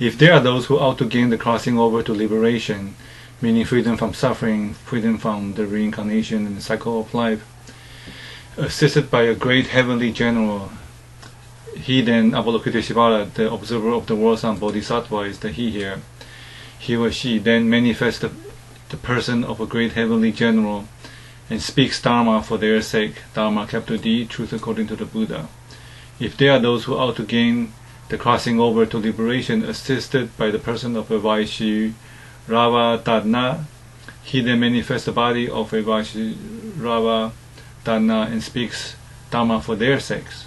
If there are those who ought to gain the crossing over to liberation, meaning freedom from suffering, freedom from the reincarnation and the cycle of life, assisted by a great heavenly general, he then, Avalokiteshvara, the observer of the world sound bodhisattva, is the he here. He or she then manifests the person of a great heavenly general and speaks Dharma for their sake, Dharma capital D, truth according to the Buddha. If there are those who ought to gain the crossing over to liberation, assisted by the person of a Vaishirava Dharna, he then manifests the body of a Vaishirava Dharna and speaks Dharma for their sakes.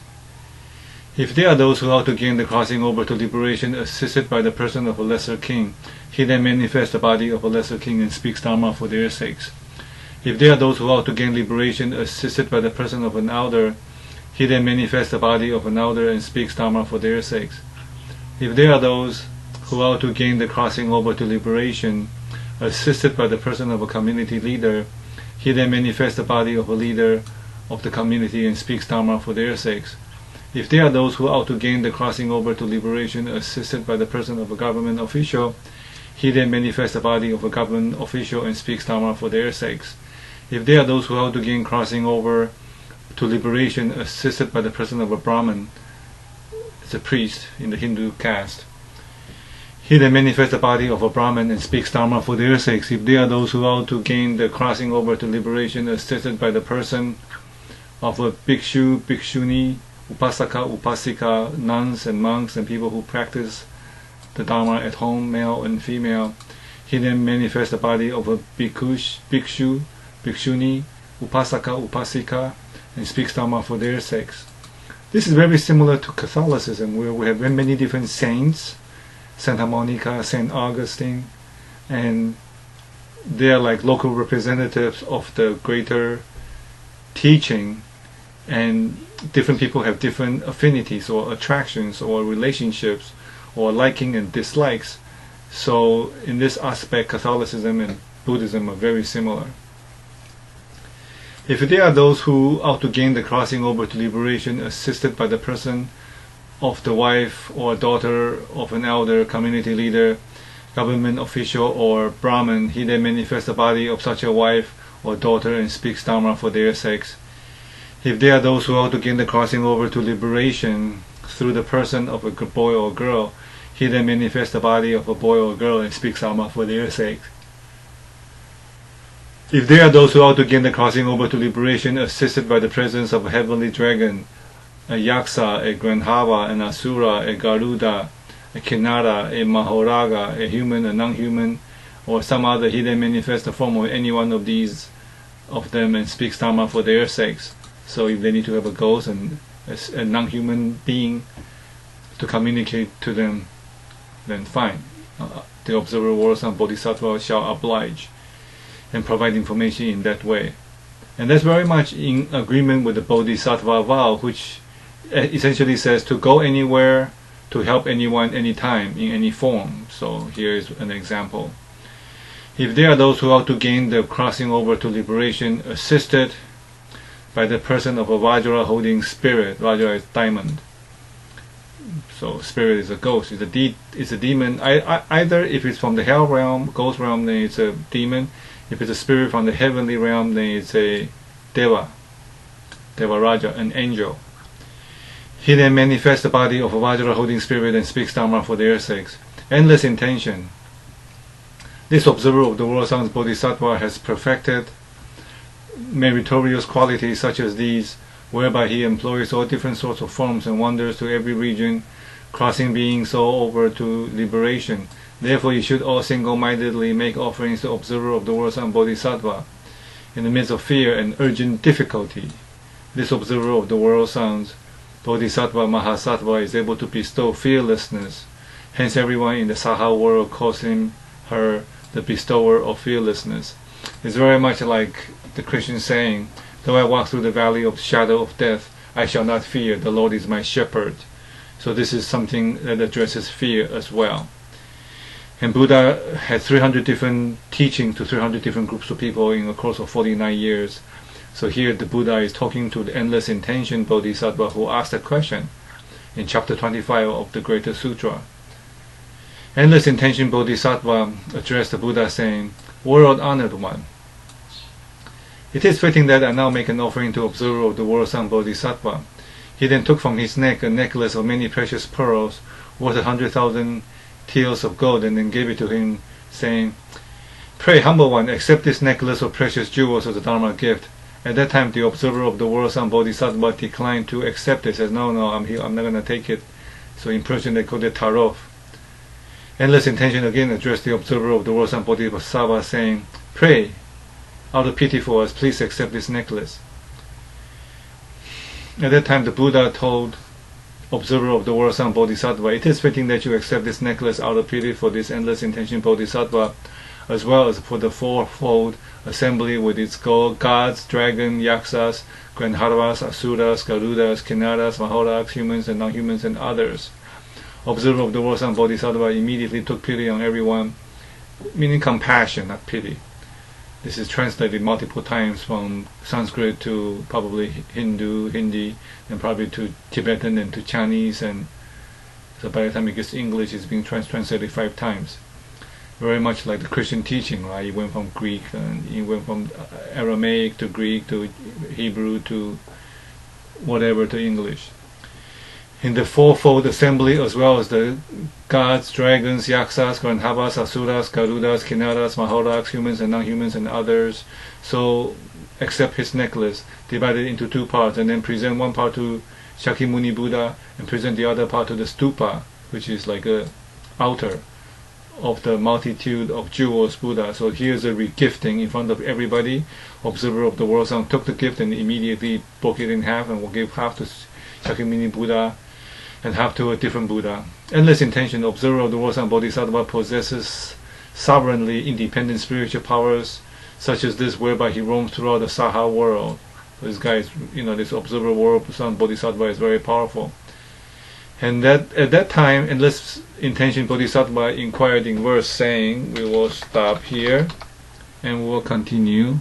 If there are those who ought to gain the crossing over to liberation, assisted by the person of a lesser king, he then manifests the body of a lesser king and speaks Dharma for their sakes. If there are those who ought to gain liberation, assisted by the person of an elder, he then manifests the body of an elder and speaks Dharma for their sakes. If there are those who ought to gain the crossing over to liberation, assisted by the person of a community leader, he then manifests the body of a leader of the community and speaks Dharma for their sakes. If there are those who ought to gain the crossing over to liberation, assisted by the person of a government official, he then manifests the body of a government official and speaks Dharma for their sakes. If there are those who ought to gain crossing over to liberation, assisted by the person of a Brahmin, it's a priest in the Hindu caste, he then manifests the body of a Brahmin and speaks Dharma for their sakes. If there are those who ought to gain the crossing over to liberation, assisted by the person of a bhikshu, bhikshuni, upasaka, upasika, nuns and monks and people who practice the Dharma at home, male and female, he then manifests the body of a bhikshu, bhikshuni, upasaka, upasika, and speaks Dharma for their sakes. This is very similar to Catholicism, where we have very many different saints, Santa Monica, Saint Augustine, and they are like local representatives of the greater teaching, and different people have different affinities or attractions or relationships or liking and dislikes. So in this aspect, Catholicism and Buddhism are very similar. If there are those who ought to gain the crossing over to liberation, assisted by the person of the wife or daughter of an elder, community leader, government official or Brahmin, he then manifests the body of such a wife or daughter and speaks Dharma for their sakes. If there are those who ought to gain the crossing over to liberation through the person of a boy or girl, he then manifests the body of a boy or girl and speaks Dharma for their sake. If there are those who ought to gain the crossing over to liberation, assisted by the presence of a heavenly dragon, a yaksa, a grandhava, an asura, a garuda, a kinara, a mahoraga, a human, a non-human, or some other, he then manifests the form of any one of these of them and speaks Dharma for their sakes. So if they need to have a ghost and a non-human being to communicate to them, then fine. The observer world and bodhisattva shall oblige and provide information in that way. And that's very much in agreement with the bodhisattva vow, which essentially says to go anywhere, to help anyone, anytime, in any form. So here is an example. If there are those who ought to gain the crossing over to liberation, assisted by the person of a Vajra holding spirit. Vajra is diamond. So spirit is a ghost, it's a demon. Either if it's from the hell realm, ghost realm, then it's a demon. If it's a spirit from the heavenly realm, then it's a Deva, Devaraja, an angel. He then manifests the body of a Vajra holding spirit and speaks Dharma for their sakes. Endless intention. This observer of the world sounds bodhisattva has perfected meritorious qualities such as these, whereby he employs all different sorts of forms and wanders to every region, crossing beings all over to liberation. Therefore you should all single-mindedly make offerings to observer of the world sound bodhisattva. In the midst of fear and urgent difficulty, this observer of the world sounds bodhisattva mahasattva is able to bestow fearlessness. Hence everyone in the Saha world calls him, her, the bestower of fearlessness. It's very much like the Christian saying, though I walk through the valley of the shadow of death, I shall not fear, the Lord is my shepherd. So this is something that addresses fear as well. And Buddha had 300 different teachings to 300 different groups of people in a course of 49 years. So here the Buddha is talking to the endless intention bodhisattva who asked a question in chapter 25 of the Greater Sutra. Endless intention Bodhisattva addressed the Buddha saying, "World honored one, it is fitting that I now make an offering to observer of the world son Bodhisattva." He then took from his neck a necklace of many precious pearls worth 100,000 taels of gold, and then gave it to him, saying, "Pray, humble one, accept this necklace of precious jewels as a Dharma gift." At that time, the observer of the world son Bodhisattva declined to accept it. Says, "No, I'm not going to take it." So in Persian they call it tarof. Endless intention again addressed the observer of the world son Bodhisattva, saying, "Pray, out of pity for us, please accept this necklace." At that time the Buddha told observer of the world son Bodhisattva, "It is fitting that you accept this necklace out of pity for this endless intention Bodhisattva, as well as for the fourfold assembly with its gods, dragons, yaksas, Gandharvas, asuras, garudas, kinnaras, mahoras, humans and non-humans and others." Observer of the world son Bodhisattva immediately took pity on everyone, meaning compassion, not pity. This is translated multiple times from Sanskrit to probably Hindi, and probably to Tibetan and to Chinese, and so by the time it gets to English, it's being translated 5 times. Very much like the Christian teaching, right? It went from Greek, and it went from Aramaic to Greek to Hebrew to whatever to English. In the fourfold assembly, as well as the gods, dragons, yaksas, Gandharvas, asuras, garudas, kinnaras, mahoras, humans and non-humans and others. So accept his necklace, divide it into 2 parts, and then present one part to Shakyamuni Buddha and present the other part to the stupa, which is like a altar of the multitude of jewels Buddha. So here's a regifting in front of everybody. Observer of the world son took the gift and immediately broke it in half and will give half to Shakyamuni Buddha and half to a different Buddha. Endless intention, observer of the world son Bodhisattva possesses sovereignly independent spiritual powers such as this, whereby he roams throughout the Saha world. So this guy is, this observer world son Bodhisattva is very powerful. And that at that time, endless intention Bodhisattva inquired in verse, saying, we will stop here and we will continue